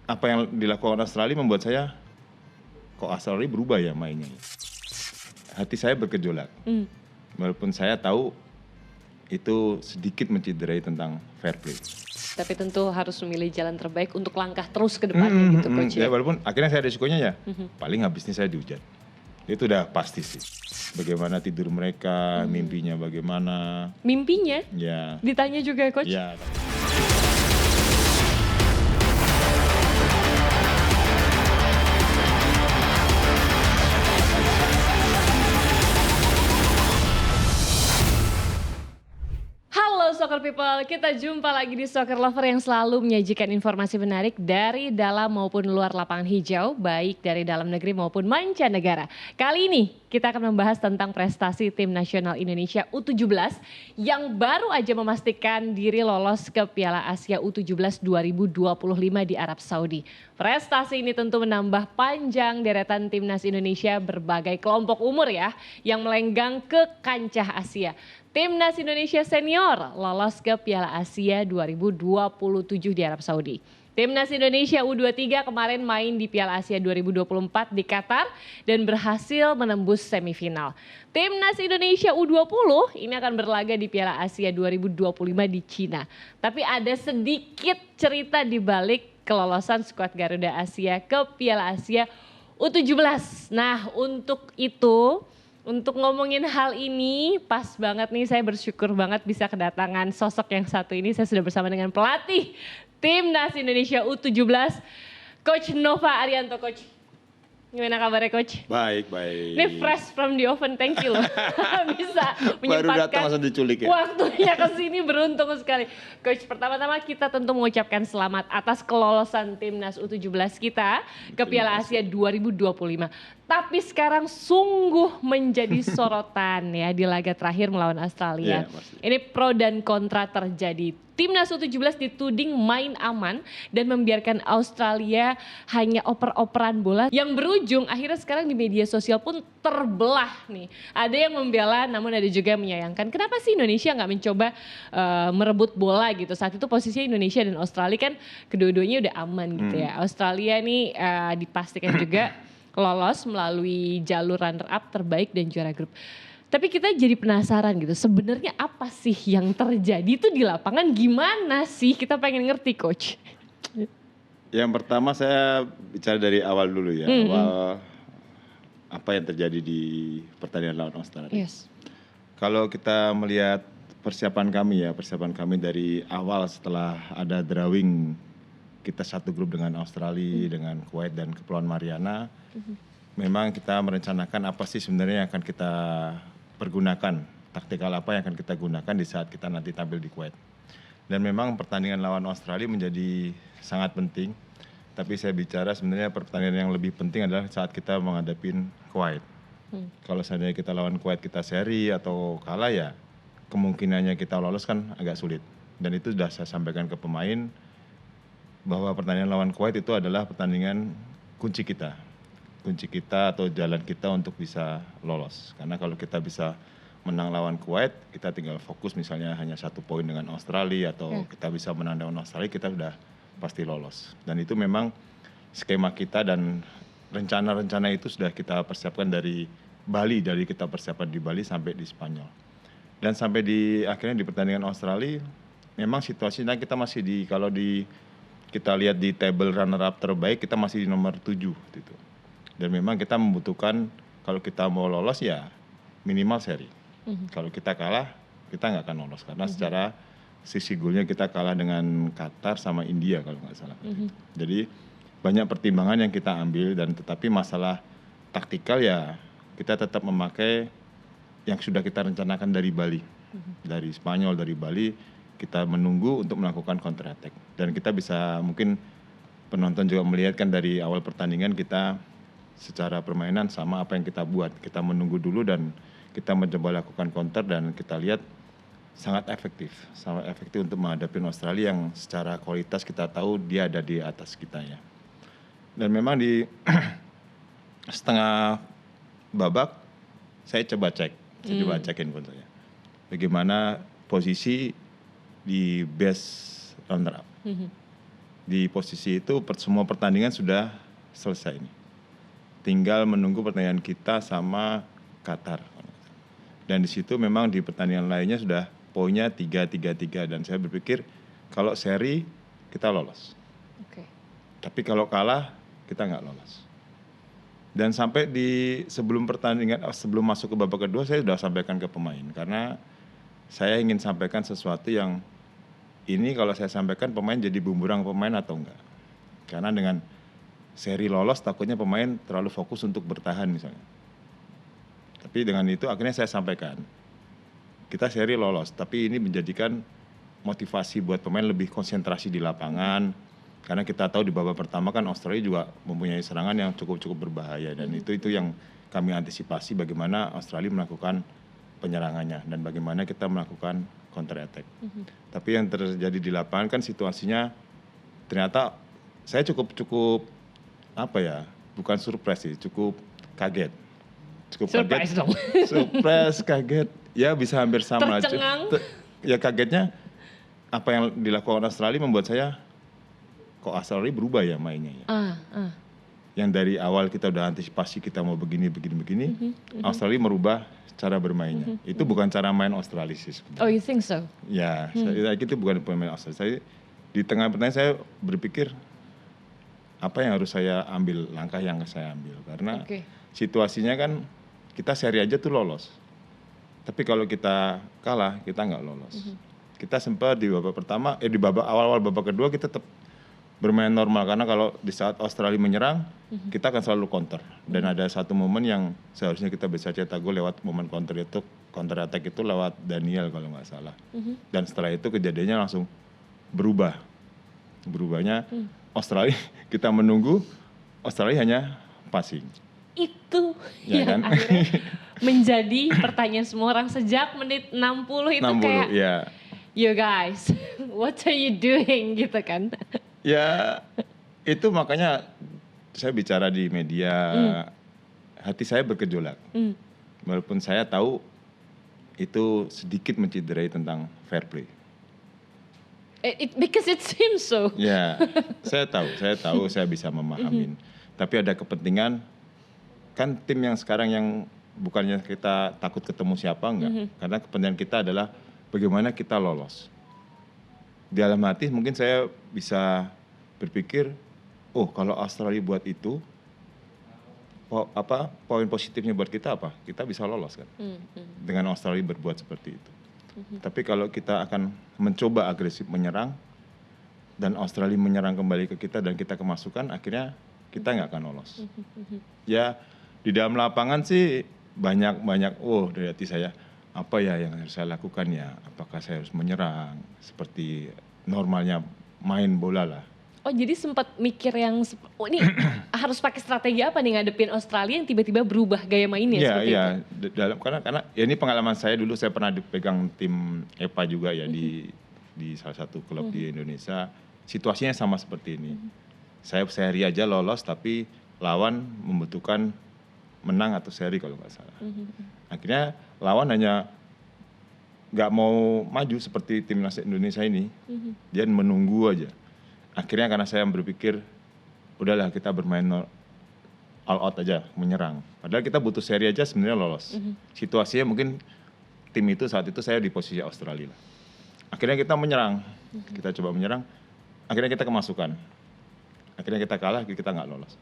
apa yang dilakukan Australia membuat saya, kok Australia berubah ya mainnya. Hati saya bergejolak. Walaupun saya tahu itu sedikit mencederai tentang fair play. Tapi tentu harus memilih jalan terbaik untuk langkah terus ke depannya gitu Coach Ya ya. walaupun akhirnya saya risikonya ya, paling habis ini saya dihujat. Itu udah pasti sih. Bagaimana tidur mereka, mimpinya bagaimana. Mimpinya Ya. ditanya juga Coach. Ya. Halo Soccer People, kita jumpa lagi di Soccer Lover yang selalu menyajikan informasi menarik dari dalam maupun luar lapangan hijau, baik dari dalam negeri maupun mancanegara. Kali ini kita akan membahas tentang prestasi tim nasional Indonesia U17 yang baru aja memastikan diri lolos ke Piala Asia U17 2025 di Arab Saudi. Prestasi ini tentu menambah panjang deretan timnas Indonesia berbagai kelompok umur ya, yang melenggang ke kancah Asia. Timnas Indonesia Senior lolos ke Piala Asia 2027 di Arab Saudi. Timnas Indonesia U23 kemarin main di Piala Asia 2024 di Qatar dan berhasil menembus semifinal. Timnas Indonesia U20 ini akan berlaga di Piala Asia 2025 di Cina. Tapi ada sedikit cerita di balik kelolosan skuad Garuda Asia ke Piala Asia U17. Nah, untuk ngomongin hal ini, pas banget nih, saya bersyukur banget bisa kedatangan sosok yang satu ini. Saya sudah bersama dengan pelatih Timnas Indonesia U17, Coach Nova Arianto. Coach, gimana kabarnya Coach? Baik. Ini fresh from the oven, thank you loh. Bisa Baru datang menyempatkan langsung diculik ya. waktunya ke sini, beruntung sekali. Coach, pertama-tama kita tentu mengucapkan selamat atas kelolosan Timnas U17 kita ke Piala Asia 2025. Tapi sekarang sungguh menjadi sorotan ya di laga terakhir melawan Australia. Iya, pasti. Ini pro dan kontra terjadi. Timnas U17 dituding main aman dan membiarkan Australia hanya oper-operan bola yang berujung akhirnya sekarang di media sosial pun terbelah nih. Ada yang membela namun ada juga yang menyayangkan. Kenapa sih Indonesia nggak mencoba merebut bola gitu. Saat itu posisinya Indonesia dan Australia kan kedua-duanya udah aman gitu ya. Australia nih dipastikan juga lolos melalui jalur runner up terbaik dan juara grup. Tapi kita jadi penasaran gitu, sebenarnya apa sih yang terjadi itu di lapangan, gimana sih? Kita pengen ngerti Coach. Yang pertama saya bicara dari awal dulu ya. Awal apa yang terjadi di pertandingan lawan Australia. Yes. Kalau kita melihat persiapan kami dari awal setelah ada drawing kita satu grup dengan Australia, dengan Kuwait dan Kepulauan Mariana. Memang kita merencanakan apa sih sebenarnya yang akan kita pergunakan, taktikal apa yang akan kita gunakan di saat kita nanti tampil di Kuwait. Dan memang pertandingan lawan Australia menjadi sangat penting. Tapi saya bicara sebenarnya pertandingan yang lebih penting adalah saat kita menghadapi Kuwait. Kalau seandainya kita lawan Kuwait kita seri atau kalah ya kemungkinannya kita lolos kan agak sulit. Dan itu sudah saya sampaikan ke pemain bahwa pertandingan lawan Kuwait itu adalah pertandingan kunci kita atau jalan kita untuk bisa lolos. Karena kalau kita bisa menang lawan Kuwait, kita tinggal fokus misalnya hanya 1 poin dengan Australia atau kita bisa menang dengan Australia, kita sudah pasti lolos. Dan itu memang skema kita dan rencana-rencana itu sudah kita persiapkan dari Bali, dari kita persiapan di Bali sampai di Spanyol. Dan sampai di akhirnya di pertandingan Australia, memang situasinya kita masih kita lihat di table runner up terbaik, kita masih di nomor 7 gitu. Dan memang kita membutuhkan kalau kita mau lolos ya minimal seri. Kalau kita kalah, kita nggak akan lolos karena secara sisi golnya kita kalah dengan Qatar sama India kalau nggak salah. Jadi banyak pertimbangan yang kita ambil dan tetapi masalah taktikal ya kita tetap memakai yang sudah kita rencanakan dari Bali, dari Spanyol, dari Bali. Kita menunggu untuk melakukan counter attack dan kita bisa mungkin penonton juga melihat kan dari awal pertandingan kita secara permainan sama apa yang kita buat. Kita menunggu dulu dan kita mencoba lakukan counter dan kita lihat sangat efektif untuk menghadapi Australia yang secara kualitas kita tahu dia ada di atas kita ya. Dan memang di setengah babak saya coba cekin pun saya. Bagaimana posisi di base runner up. di posisi itu semua pertandingan sudah selesai nih. Tinggal menunggu pertandingan kita sama Qatar. Dan di situ memang di pertandingan lainnya sudah poinnya 3-3-3 dan saya berpikir kalau seri kita lolos. Oke. Tapi kalau kalah kita nggak lolos. Dan sampai di sebelum pertandingan, sebelum masuk ke babak kedua saya sudah sampaikan ke pemain karena saya ingin sampaikan sesuatu yang ini kalau saya sampaikan pemain jadi bumerang pemain atau enggak. Karena dengan seri lolos takutnya pemain terlalu fokus untuk bertahan misalnya. Tapi dengan itu akhirnya saya sampaikan. Kita seri lolos, tapi ini menjadikan motivasi buat pemain lebih konsentrasi di lapangan. Karena kita tahu di babak pertama kan Australia juga mempunyai serangan yang cukup berbahaya. Dan itu yang kami antisipasi bagaimana Australia melakukan penyerangannya. Dan bagaimana kita melakukan counter attack. Tapi yang terjadi di lapangan kan situasinya ternyata saya cukup apa ya, bukan surprise sih, cukup kaget. Surprise kaget. dong. Surprise, kaget. Ya bisa hampir sama. Tercengang. Ya kagetnya apa yang dilakukan Australia membuat saya kok Australia berubah ya mainnya ya. Yang dari awal kita udah antisipasi kita mau begini. Australia merubah cara bermainnya. Itu bukan cara main Australia sih sebenarnya. Oh, you think so? Ya, itu bukan pemain Australia. Saya di tengah pertandingan saya berpikir apa yang harus saya ambil, langkah yang saya ambil karena situasinya kan kita seri aja tuh lolos. Tapi kalau kita kalah, kita nggak lolos. Kita sempat di babak pertama, di babak awal babak kedua kita tetap bermain normal karena kalau di saat Australia menyerang, kita akan selalu counter. Dan ada satu momen yang seharusnya kita bisa cetak gol lewat momen counter attack itu lewat Daniel kalau nggak salah. Dan setelah itu kejadiannya langsung berubah. Berubahnya Australia kita menunggu, Australia hanya passing. Itu Ya yang kan? akhirnya menjadi pertanyaan semua orang sejak menit 60 itu 60, kayak ya. you guys, what are you doing gitu kan? Ya itu makanya saya bicara di media, hati saya bergejolak. Walaupun saya tahu itu sedikit menciderai tentang fair play. Because it seems so. Ya, saya tahu, saya bisa memahamin. Tapi ada kepentingan, kan tim yang sekarang yang bukannya kita takut ketemu siapa, enggak. Karena kepentingan kita adalah bagaimana kita lolos. Di dalam hati mungkin saya bisa berpikir, oh kalau Australia buat itu, poin positifnya buat kita apa? Kita bisa lolos kan, dengan Australia berbuat seperti itu. Tapi kalau kita akan mencoba agresif menyerang dan Australia menyerang kembali ke kita dan kita kemasukan, akhirnya kita nggak akan lolos. Ya di dalam lapangan sih banyak dari hati saya apa ya yang harus saya lakukan ya? Apakah saya harus menyerang seperti normalnya main bola lah? Oh jadi sempat mikir yang, oh ini harus pakai strategi apa nih ngadepin Australia yang tiba-tiba berubah gaya mainnya seperti itu? Iya, karena ya ini pengalaman saya dulu, saya pernah dipegang tim EPA juga ya di salah satu klub di Indonesia. Situasinya sama seperti ini. Saya seri aja lolos tapi lawan membutuhkan menang atau seri kalau nggak salah. Akhirnya lawan hanya nggak mau maju seperti timnas Indonesia ini, dia menunggu aja. Akhirnya karena saya berpikir, udahlah kita bermain all out aja, menyerang. Padahal kita butuh seri aja sebenarnya lolos. Situasinya mungkin tim itu saat itu saya di posisi Australia lah. Akhirnya kita menyerang, kita coba menyerang, akhirnya kita kemasukan. Akhirnya kita kalah, kita nggak lolos.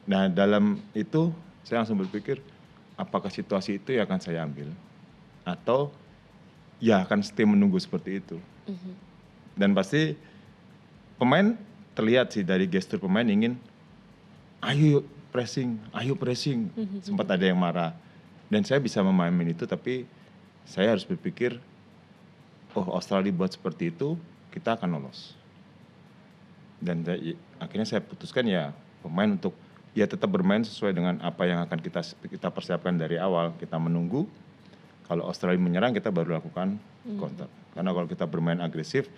Nah dalam itu saya langsung berpikir, apakah situasi itu yang akan saya ambil? Atau ya akan stay menunggu seperti itu. Dan pasti pemain terlihat sih dari gestur pemain ingin ayo pressing. Sempat ada yang marah. Dan saya bisa memahami itu, tapi saya harus berpikir, oh Australia buat seperti itu, kita akan lolos. Dan akhirnya saya putuskan ya pemain untuk ya tetap bermain sesuai dengan apa yang akan kita persiapkan dari awal. Kita menunggu, kalau Australia menyerang kita baru lakukan counter. Karena kalau kita bermain agresif,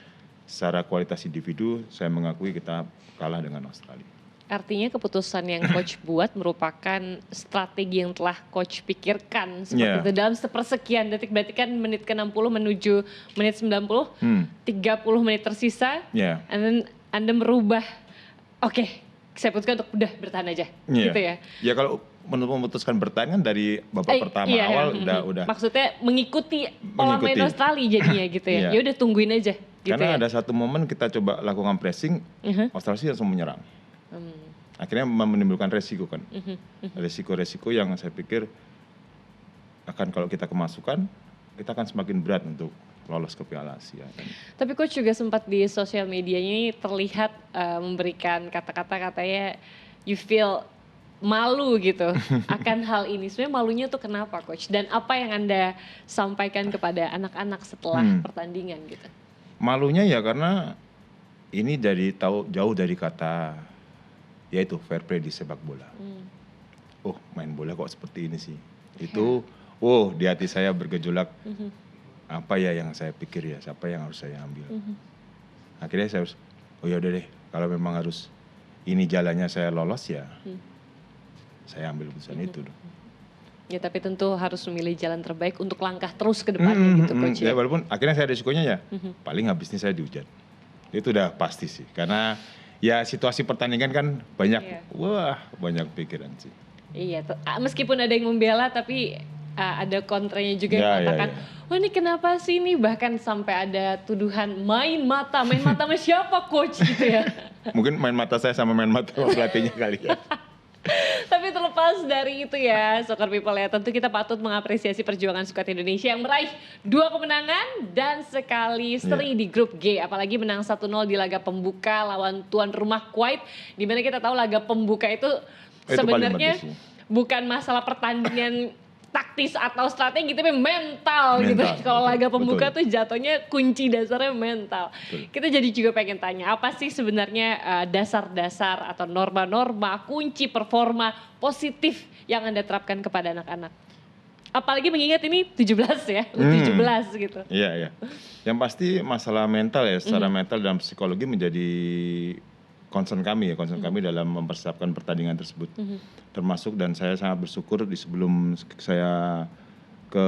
secara kualitas individu, saya mengakui kita kalah dengan Australia. Artinya keputusan yang coach buat merupakan strategi yang telah coach pikirkan seperti itu dalam sepersekian detik, berarti kan menit ke-60 menuju menit 90, 30 menit tersisa, and then Anda merubah, oke, saya putuskan untuk udah bertahan aja, gitu ya? Ya kalau memutuskan bertahan kan dari babak pertama Iya, awal udah maksudnya mengikuti pola main mengikuti. Australia jadinya gitu ya? Iya. Ya udah tungguin aja, gitu Karena ya? ada satu momen kita coba lakukan pressing, Australia langsung menyerang. Akhirnya menimbulkan resiko kan, resiko-resiko yang saya pikir akan kalau kita kemasukan, kita akan semakin berat untuk lolos ke Piala Asia. Tapi coach juga sempat di sosial medianya ini terlihat memberikan kata-kata katanya you feel malu gitu akan hal ini. Sebenarnya malunya tuh kenapa coach? Dan apa yang Anda sampaikan kepada anak-anak setelah pertandingan gitu? Malunya ya karena ini jauh dari kata yaitu fair play di sepak bola. Oh main bola kok seperti ini sih. Itu di hati saya bergejolak. Apa ya yang saya pikir ya, siapa yang harus saya ambil. Akhirnya saya harus, ya udah deh, kalau memang harus ini jalannya saya lolos ya, saya ambil keputusan itu. Ya tapi tentu harus memilih jalan terbaik untuk langkah terus ke depannya gitu coach ya. Ya walaupun akhirnya saya risikonya ya, paling habis ini saya dihujan. Itu udah pasti sih, karena ya situasi pertandingan kan banyak, banyak pikiran sih. Iya, meskipun ada yang membela tapi ada kontranya juga yang mengatakan, wah ini kenapa sih ini, bahkan sampai ada tuduhan main mata sama siapa coach gitu ya. Mungkin main mata saya sama main mata pelatihnya kali ya. Tapi terlepas dari itu ya, Soccer People ya, tentu kita patut mengapresiasi perjuangan skuad Indonesia yang meraih 2 kemenangan dan sekali seri di grup G. Apalagi menang 1-0 di laga pembuka lawan tuan rumah Kuwait. Dimana kita tahu laga pembuka itu sebenarnya bukan masalah pertandingan taktis atau strategi tapi mental gitu. Kalau laga pembuka tuh jatuhnya kunci dasarnya mental. Kita jadi juga pengen tanya, apa sih sebenarnya dasar-dasar atau norma-norma kunci performa positif yang Anda terapkan kepada anak-anak? Apalagi mengingat ini 17 ya, 17 gitu. Iya. Yang pasti masalah mental ya, secara mental dan psikologi menjadi concern kami dalam mempersiapkan pertandingan tersebut. Termasuk dan saya sangat bersyukur sebelum saya ke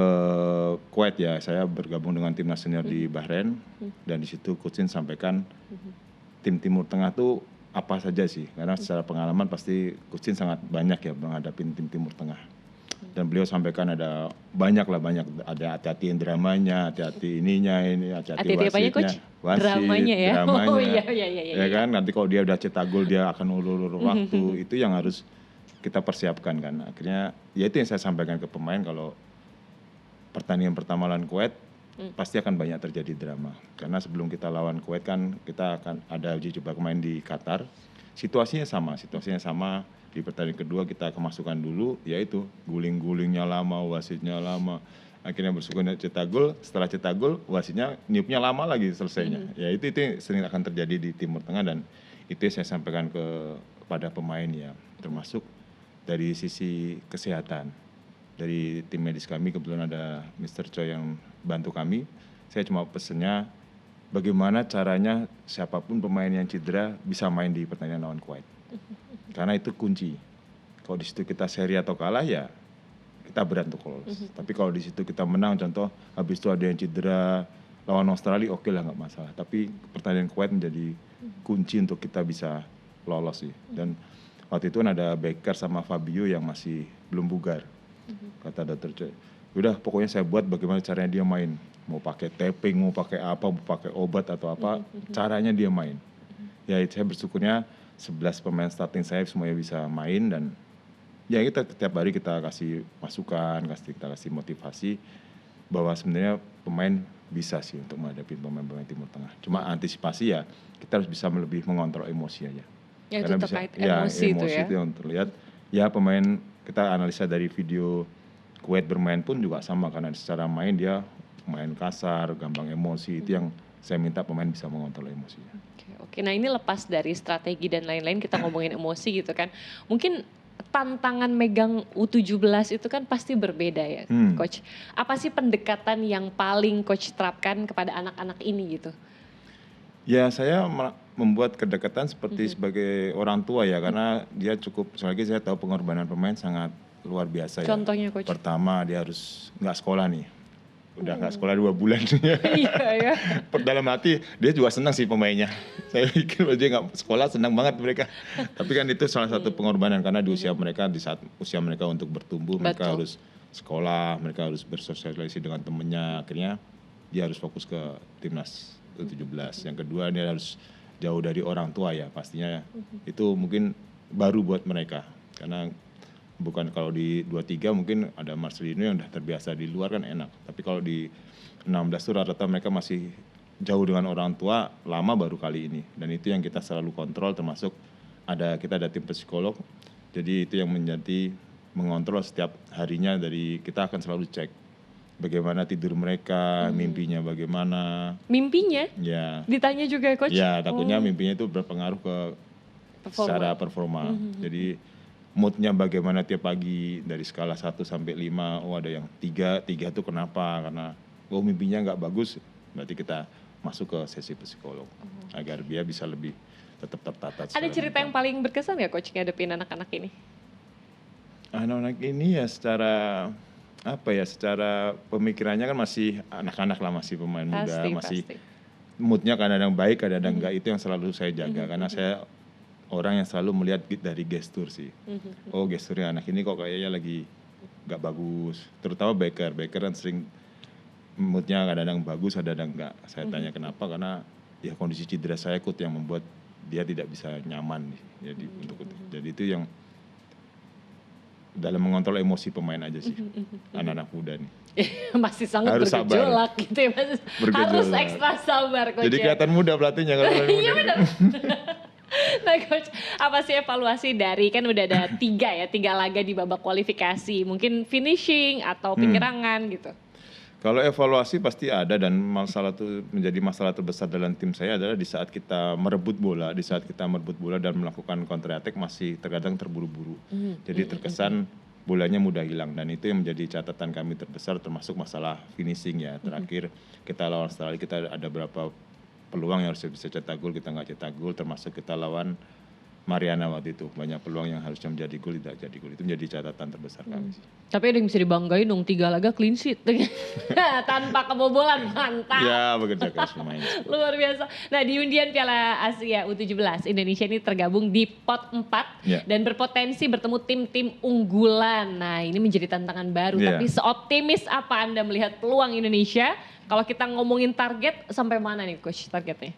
Kuwait ya, saya bergabung dengan timnas senior di Bahrain dan di situ Coach Shin sampaikan tim Timur Tengah tuh apa saja sih, karena secara pengalaman pasti Coach Shin sangat banyak ya menghadapi tim Timur Tengah. Dan beliau sampaikan ada banyak, ada hati-hati dramanya, hati-hati ininya, hati-hati wasitnya. Dramanya ya? Dramanya. Oh iya. Ya kan, nanti kalau dia udah cetak gol dia akan ulur waktu, itu yang harus kita persiapkan kan. Akhirnya ya itu yang saya sampaikan ke pemain, kalau pertandingan pertama lawan Kuwait pasti akan banyak terjadi drama. Karena sebelum kita lawan Kuwait kan kita akan ada uji coba main di Qatar. Situasinya sama. Di pertandingan kedua kita kemasukan dulu, yaitu guling-gulingnya lama, wasitnya lama. Akhirnya bersyukur cetak gol, setelah cetak gol wasitnya niupnya lama lagi selesainya. Ya itu sering akan terjadi di Timur Tengah dan itu saya sampaikan kepada pemain ya, termasuk dari sisi kesehatan. Dari tim medis kami kebetulan ada Mr. Choi yang bantu kami. Saya cuma pesennya bagaimana caranya siapapun pemain yang cedera bisa main di pertandingan lawan Kuwait. Karena itu kunci. Kalau di situ kita seri atau kalah ya kita berat untuk lolos. Tapi kalau di situ kita menang, contoh habis itu ada yang cedera lawan Australia, oke lah nggak masalah. Tapi pertandingan Kuwait menjadi kunci untuk kita bisa lolos sih. Dan waktu itu kan ada Becker sama Fabio yang masih belum bugar. Kata dokter Choi, udah pokoknya saya buat bagaimana caranya dia main. Mau pakai tapping, mau pakai apa, mau pakai obat atau apa, caranya dia main. Ya saya bersyukurnya 11 pemain starting saya semuanya bisa main dan ya kita setiap hari kita kasih masukan, kita kasih motivasi bahwa sebenarnya pemain bisa sih untuk menghadapi pemain-pemain Timur Tengah. Cuma antisipasi ya kita harus bisa lebih mengontrol emosi aja. Ya itu terkait emosi itu ya. Itu yang terlihat. Ya pemain kita analisa dari video Kuwait bermain pun juga sama karena secara main dia main kasar, gampang emosi, itu yang saya minta pemain bisa mengontrol emosinya. Oke, nah ini lepas dari strategi dan lain-lain kita ngomongin emosi gitu kan. Mungkin tantangan megang U17 itu kan pasti berbeda ya Coach. Apa sih pendekatan yang paling Coach terapkan kepada anak-anak ini gitu? Ya saya membuat kedekatan seperti sebagai orang tua ya, karena dia cukup, selagi saya tahu pengorbanan pemain sangat luar biasa. Contohnya ya. Coach? Pertama dia harus nggak sekolah nih. udah nggak sekolah 2 bulan. Iya ya. Dalam hati dia juga senang sih pemainnya. Saya pikir dia nggak sekolah senang banget mereka. Tapi kan itu salah satu pengorbanan karena di usia mereka, di saat usia mereka untuk bertumbuh, mereka Betul. harus sekolah, mereka harus bersosialisasi dengan temennya. Akhirnya dia harus fokus ke timnas U17. Yang kedua dia harus jauh dari orang tua ya pastinya. Itu mungkin baru buat mereka karena bukan kalau di 23 mungkin ada Marcelino yang udah terbiasa di luar kan enak. Tapi kalau di 16 tuh rata-rata mereka masih jauh dengan orang tua, lama baru kali ini. Dan itu yang kita selalu kontrol, termasuk kita ada tim psikolog. Jadi itu yang menjadi mengontrol setiap harinya. Kita akan selalu cek bagaimana tidur mereka, mimpinya bagaimana. Mimpinya Ya, ditanya juga ya coach? ya takutnya mimpinya itu berpengaruh ke secara performa. Jadi moodnya bagaimana tiap pagi dari skala 1 sampai 5, oh ada yang 3 tuh kenapa? Karena mimpinya nggak bagus, berarti kita masuk ke sesi psikolog agar dia bisa lebih tetap tertata. Ada cerita yang paling berkesan nggak coach ngadepin anak-anak ini? Anak-anak ini ya secara pemikirannya kan masih anak-anak lah, masih pemain muda, masih Pasti. moodnya kadang-kadang baik, kadang-kadang enggak. Itu yang selalu saya jaga karena saya orang yang selalu melihat dari gestur sih. Oh gesturnya anak ini kok kayaknya lagi nggak bagus. Terutama Becker kan sering moodnya kadang-kadang bagus, kadang-kadang enggak. Saya tanya kenapa, karena ya kondisi cedera saya ikut yang membuat dia tidak bisa nyaman. Jadi itu yang dalam mengontrol emosi pemain aja sih. Anak-anak muda nih. Masih sangat Harus bergejolak gitu ya Mas. Harus Bergejolak. ekstra sabar coach. Jadi kelihatan muda pelatihnya kalau Iya muda. benar. Nah coach, apa sih evaluasi dari, kan udah ada 3 laga di babak kualifikasi, mungkin finishing atau penyerangan gitu. Kalau evaluasi pasti ada, dan menjadi masalah terbesar dalam tim saya adalah di saat kita merebut bola, dan melakukan counter attack masih terkadang terburu-buru. Jadi terkesan bolanya mudah hilang, dan itu yang menjadi catatan kami terbesar, termasuk masalah finishing ya. Terakhir kita lawan Australia, kita ada berapa peluang yang harus bisa cetak gol, kita nggak cetak gol, termasuk kita lawan Mariana waktu itu. Banyak peluang yang harusnya menjadi gol, tidak jadi gol. Itu menjadi catatan terbesar kami sih. Tapi ada yang bisa dibanggain dong, 3 laga clean sheet. Tanpa kebobolan, mantap. Ya, bekerja keras pemain. Luar biasa. Nah di undian Piala Asia U17, Indonesia ini tergabung di pot 4 Ya. dan berpotensi bertemu tim-tim unggulan. Nah ini menjadi tantangan baru, Ya. tapi seoptimis apa Anda melihat peluang Indonesia? Kalau kita ngomongin target, sampai mana nih coach targetnya?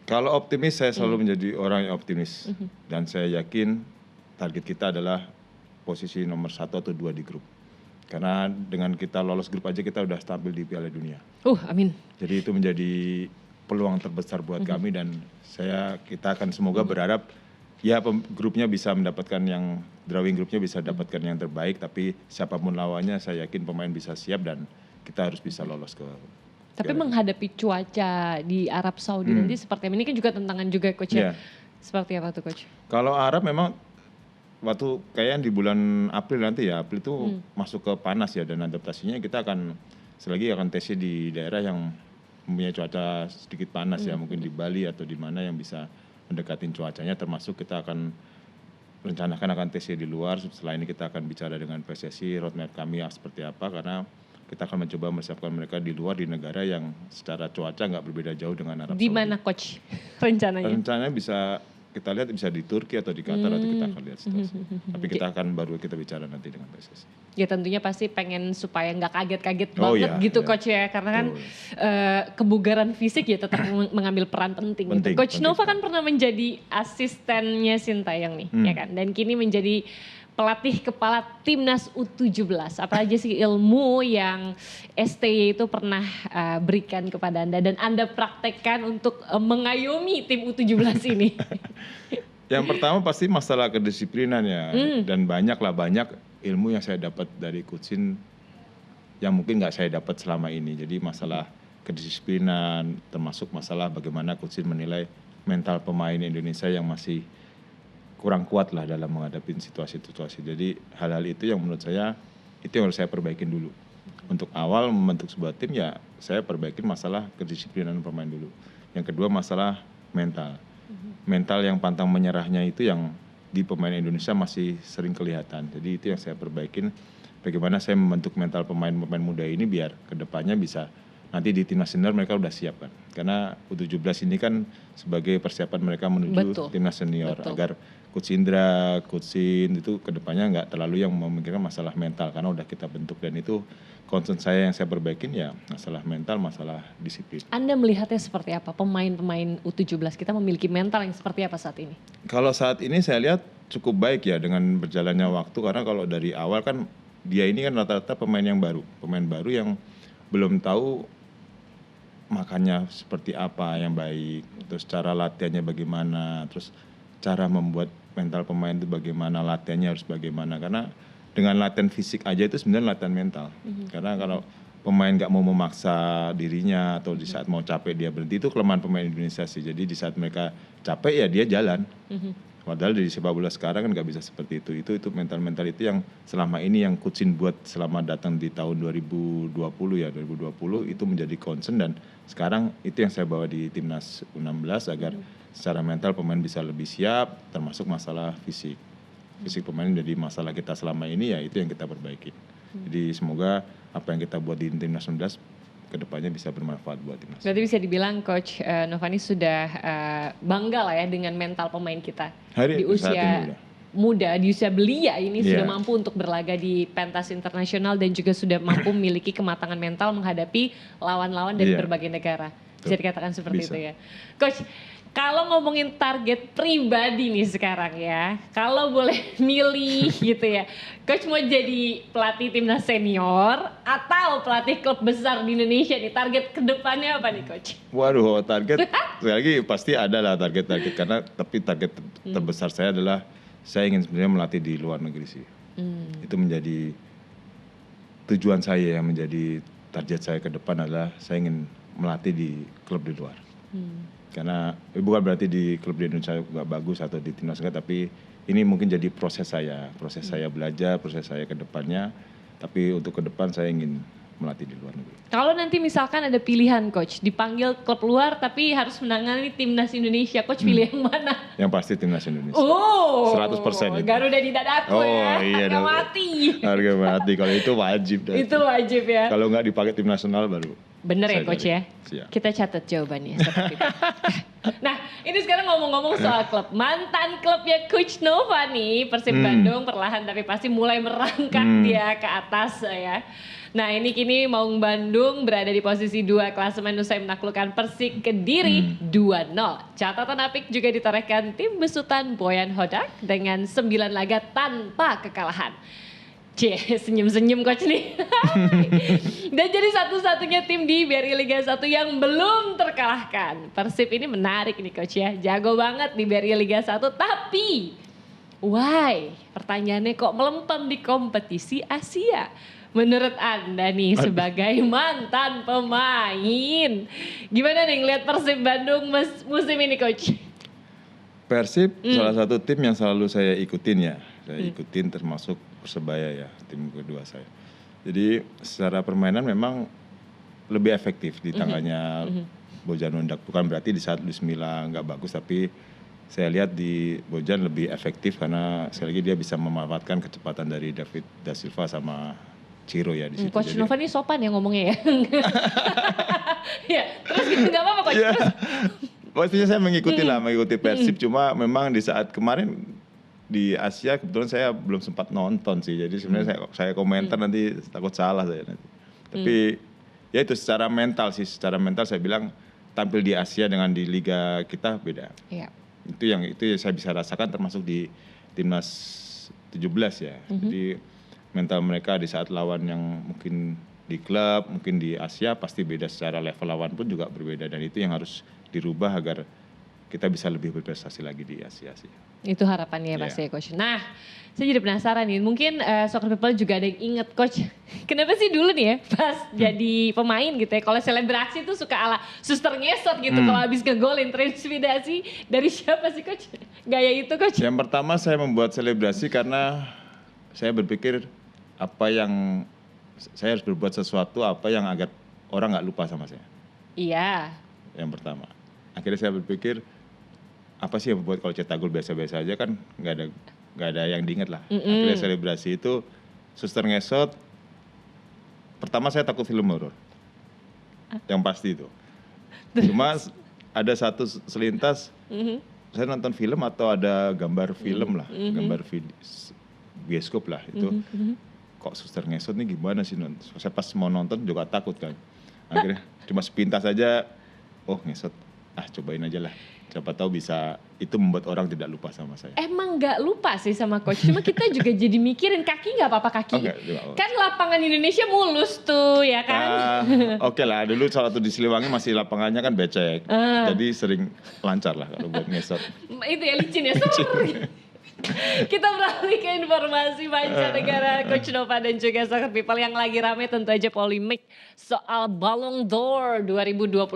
Kalau optimis, saya selalu menjadi orang yang optimis. Dan saya yakin target kita adalah posisi nomor 1 atau 2 di grup. Karena dengan kita lolos grup aja kita udah tampil di Piala Dunia. Amin. Jadi itu menjadi peluang terbesar buat kami, dan kita akan semoga berharap ya grupnya bisa mendapatkan drawing grupnya bisa dapatkan yang terbaik, tapi siapapun lawannya saya yakin pemain bisa siap dan kita harus bisa lolos ke. Tapi menghadapi cuaca di Arab Saudi nanti seperti ini kan juga tantangan juga coach ya. Iya. Seperti apa tuh coach? Kalau Arab memang waktu kayaknya di bulan April nanti ya, April itu masuk ke panas ya, dan adaptasinya kita akan selagi akan tesnya di daerah yang mempunyai cuaca sedikit panas ya, mungkin di Bali atau di mana yang bisa mendekatin cuacanya, termasuk kita akan rencanakan akan tesnya di luar. Setelah ini kita akan bicara dengan PSSI roadmap kami seperti apa, karena kita akan mencoba mempersiapkan mereka di luar, di negara yang secara cuaca nggak berbeda jauh dengan Arab Saudi. Di mana coach rencananya? Rencananya kita lihat bisa di Turki atau di Qatar, atau kita akan lihat situasi. Tapi kita bicara nanti dengan PSSI. Ya tentunya pasti pengen supaya nggak kaget-kaget Oh, banget iya, gitu iya. coach ya, karena kan kebugaran fisik ya tetap mengambil peran penting. Gitu. Coach penting Nova sekali. kan pernah menjadi asistennya Sintayong nih, ya kan, dan kini menjadi pelatih kepala timnas U17. Apa aja sih ilmu yang STY itu pernah berikan kepada Anda dan Anda praktekkan untuk mengayomi tim U17 ini? Yang pertama pasti masalah kedisiplinan ya, dan banyak ilmu yang saya dapat dari Coach Shin yang mungkin nggak saya dapat selama ini. Jadi masalah kedisiplinan, termasuk masalah bagaimana Coach Shin menilai mental pemain Indonesia yang masih kurang kuat lah dalam menghadapi situasi-situasi. Jadi hal-hal itu yang menurut saya itu yang harus saya perbaikin dulu. Untuk awal membentuk sebuah tim ya saya perbaikin masalah kedisiplinan pemain dulu. Yang kedua masalah mental. Mental yang pantang menyerahnya itu yang di pemain Indonesia masih sering kelihatan. Jadi itu yang saya perbaikin. bagaimana saya membentuk mental pemain-pemain muda ini biar kedepannya bisa nanti di timnas senior mereka udah siap kan. Karena U17 ini kan sebagai persiapan mereka menuju Betul. timnas senior Betul. agar Coach Indra, Coach Sin itu kedepannya nggak terlalu yang memikirkan masalah mental karena udah kita bentuk dan itu concern saya yang saya perbaikin ya masalah mental, masalah disiplin. Anda melihatnya seperti apa? Pemain-pemain U17 kita memiliki mental yang seperti apa saat ini? Kalau saat ini saya lihat cukup baik ya dengan berjalannya waktu karena kalau dari awal kan dia ini kan rata-rata pemain baru yang belum tahu makannya seperti apa yang baik, terus cara latihannya bagaimana, terus cara membuat mental pemain itu bagaimana, latihannya harus bagaimana. Karena dengan latihan fisik aja itu sebenarnya latihan mental. Karena kalau pemain nggak mau memaksa dirinya atau di saat mau capek dia berhenti itu kelemahan pemain Indonesia sih. Jadi di saat mereka capek ya dia jalan. Padahal di sepak bola sekarang kan nggak bisa seperti itu. Itu mental itu yang selama ini yang Coach Sin buat selama datang di tahun 2020 ya 2020 itu menjadi concern dan sekarang itu yang saya bawa di timnas U16 agar secara mental pemain bisa lebih siap termasuk masalah fisik. Fisik pemain jadi masalah kita selama ini ya itu yang kita perbaiki. Jadi semoga apa yang kita buat di timnas U19 kedepannya bisa bermanfaat buat timnas. Berarti bisa dibilang Coach Novani sudah bangga lah ya dengan mental pemain kita di usia muda, di usia belia ini sudah mampu untuk berlaga di pentas internasional dan juga sudah mampu memiliki kematangan mental menghadapi lawan-lawan dari berbagai negara. Bisa dikatakan seperti itu ya. Coach, kalau ngomongin target pribadi nih sekarang ya, kalau boleh milih gitu ya, Coach mau jadi pelatih timnas senior atau pelatih klub besar di Indonesia nih, target kedepannya apa nih Coach? Waduh, target sekali lagi pasti ada lah target-target karena tapi target terbesar saya adalah saya ingin sebenarnya melatih di luar negeri sih. Itu menjadi tujuan saya yang menjadi target saya ke depan adalah saya ingin melatih di klub di luar. Karena bukan berarti di klub di Indonesia nggak bagus atau di timnas enggak, tapi ini mungkin jadi proses saya belajar, proses saya ke depannya. Tapi untuk ke depan saya ingin melatih di luar negeri. Kalau nanti misalkan ada pilihan Coach, dipanggil klub luar tapi harus menangani timnas Indonesia, Coach pilih yang mana? Yang pasti timnas Indonesia. Oh, 100% itu. Garuda di dadaku ya, iya harga mati. Harga mati, kalau itu wajib. Itu wajib ya. Kalau nggak dipakai tim nasional baru. Bener ya Coach ya? Siap. Kita catat jawabannya. Nah ini sekarang ngomong-ngomong soal klub. Mantan klubnya Coach Nova nih, Persib Bandung perlahan tapi pasti mulai merangkak dia ke atas ya. Nah ini kini Maung Bandung berada di posisi 2 klasemen usai menaklukkan Persik Kediri 2-0. Catatan apik juga ditorehkan tim besutan Boyan Hodak dengan 9 laga tanpa kekalahan. Senyum-senyum Coach nih. Dan jadi satu-satunya tim di BRI Liga 1 yang belum terkalahkan. Persib ini menarik nih Coach ya. Jago banget di BRI Liga 1 tapi why? Pertanyaannya kok melempem di kompetisi Asia? Menurut Anda nih sebagai mantan pemain. Gimana nih ngeliat Persib Bandung musim ini Coach? Persib salah satu tim yang selalu saya ikutin ya. Saya ikutin termasuk Persebaya ya, tim kedua saya. Jadi secara permainan memang lebih efektif di tangannya Bojan Hondak. Bukan berarti di saat Luis Milla nggak bagus, tapi saya lihat di Bojan lebih efektif karena sekali lagi dia bisa memanfaatkan kecepatan dari David Da Silva sama Ciro ya di situ. Coach Nova ini sopan ya ngomongnya ya. Ya, terus gitu nggak apa-apa Coach. Ya, pastinya saya mengikuti Persib. Cuma memang di saat kemarin di Asia kebetulan saya belum sempat nonton sih. Jadi sebenarnya saya komentar nanti takut salah saya nanti. Tapi ya itu secara mental saya bilang tampil di Asia dengan di liga kita beda. Iya. Itu yang saya bisa rasakan termasuk di timnas 17 ya. Jadi mental mereka di saat lawan yang mungkin di klub, mungkin di Asia pasti beda, secara level lawan pun juga berbeda dan itu yang harus dirubah agar kita bisa lebih berprestasi lagi di Asia sih. Itu harapannya ya pasti ya Coach. Nah, saya jadi penasaran nih, mungkin Soccer People juga ada yang inget Coach. Kenapa sih dulu nih ya pas jadi pemain gitu ya, kalau selebrasi tuh suka ala suster ngesot gitu kalau habis ngegolin, terinspirasi dari siapa sih Coach? Gaya itu Coach? Yang pertama saya membuat selebrasi karena saya berpikir saya harus berbuat sesuatu yang agar orang nggak lupa sama saya. Iya. Yang pertama. Akhirnya saya berpikir apa sih yang membuat kalau cetak gol biasa-biasa aja kan nggak ada yang diingat lah. Akhirnya selebrasi itu Suster ngesot, pertama saya takut film horor. Yang pasti itu. Cuma ada satu selintas, saya nonton film atau ada gambar film lah, gambar bioskop lah itu. Kok suster ngesot nih gimana sih? Saya pas mau nonton juga takut kan. Akhirnya cuma sepintas aja, oh ngesot, cobain aja lah. Siapa tahu bisa itu membuat orang tidak lupa sama saya. Emang nggak lupa sih sama coach, cuma kita juga jadi mikirin kaki nggak apa-apa kaki. Oh, enggak, kan lapangan Indonesia mulus tuh ya kan. Oke lah, dulu waktu di Siliwangi masih lapangannya kan becek, jadi sering lancar lah kalau buat ngesot. Itu ya licin ya. Kita beralih ke informasi mancanegara, Coach Nova dan juga Soccer People yang lagi rame tentu aja polemik soal Ballon d'Or 2024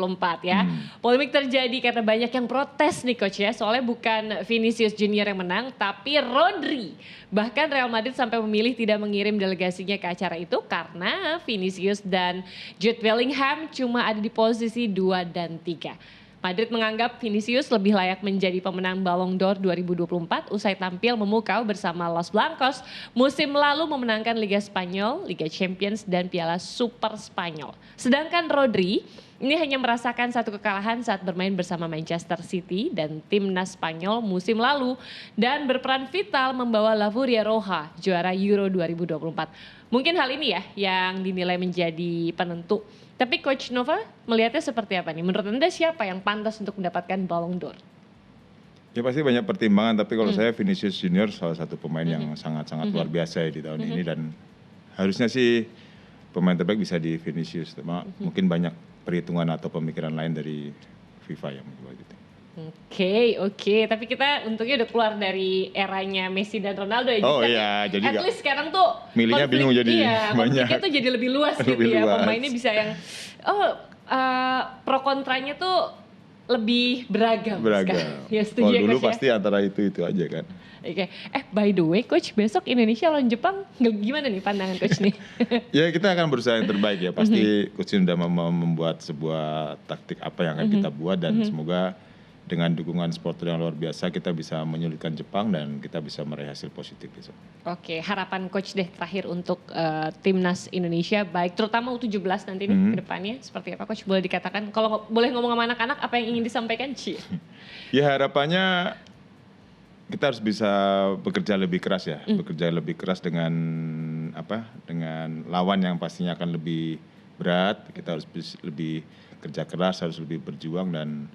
ya. Polemik terjadi karena banyak yang protes nih Coach ya, soalnya bukan Vinicius Junior yang menang tapi Rodri. Bahkan Real Madrid sampai memilih tidak mengirim delegasinya ke acara itu karena Vinicius dan Jude Bellingham cuma ada di posisi 2 dan 3. Madrid menganggap Vinicius lebih layak menjadi pemenang Ballon d'Or 2024 usai tampil memukau bersama Los Blancos musim lalu memenangkan Liga Spanyol, Liga Champions dan Piala Super Spanyol. Sedangkan Rodri ini hanya merasakan satu kekalahan saat bermain bersama Manchester City dan timnas Spanyol musim lalu dan berperan vital membawa La Furia Roja juara Euro 2024. Mungkin hal ini ya yang dinilai menjadi penentu. Tapi Coach Nova melihatnya seperti apa nih? Menurut Anda siapa yang pantas untuk mendapatkan Ballon d'Or? Ya pasti banyak pertimbangan, tapi kalau saya Vinicius Junior salah satu pemain yang sangat-sangat luar biasa ya di tahun ini dan harusnya sih pemain terbaik bisa di Vinicius. Mungkin banyak perhitungan atau pemikiran lain dari FIFA yang membuat itu. Oke. Tapi kita untungnya udah keluar dari eranya Messi dan Ronaldo ya. Oh iya, jadi at least sekarang tuh milihnya bingung jadi banyak. Konfliknya tuh jadi lebih luas gitu ya. Pemainnya bisa yang pro kontranya tuh lebih beragam. Ya setuju ya dulu Coach pasti antara itu aja kan. Oke. By the way Coach, besok Indonesia lawan Jepang gimana nih pandangan Coach nih? Ya kita akan berusaha yang terbaik ya. Pasti Coach sudah membuat sebuah taktik apa yang akan kita buat dan semoga dengan dukungan supporter yang luar biasa kita bisa menyulitkan Jepang dan kita bisa meraih hasil positif besok. Oke, harapan Coach deh terakhir untuk timnas Indonesia baik terutama U17 nanti nih ke depannya seperti apa Coach? Boleh dikatakan kalau boleh ngomong sama anak-anak apa yang ingin disampaikan Ci? Ya harapannya kita harus bisa bekerja lebih keras ya, bekerja lebih keras dengan lawan yang pastinya akan lebih berat. Kita harus lebih kerja keras, harus lebih berjuang dan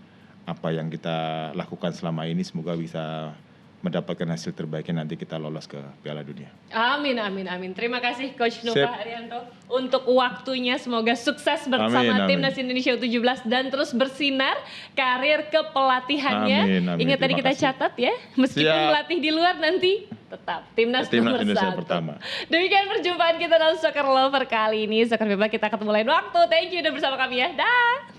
apa yang kita lakukan selama ini semoga bisa mendapatkan hasil terbaiknya nanti kita lolos ke Piala Dunia. Amin. Terima kasih Coach Nova Haryanto untuk waktunya. Semoga sukses bersama timnas Indonesia U17 dan terus bersinar karir kepelatihannya. Ingat tadi kita catat ya, meskipun melatih di luar nanti tetap timnas nomor 1. Pertama. Demikian perjumpaan kita dalam Soccer Lover kali ini. Soccer People kita ketemu lain waktu. Thank you udah bersama kami ya. Dah.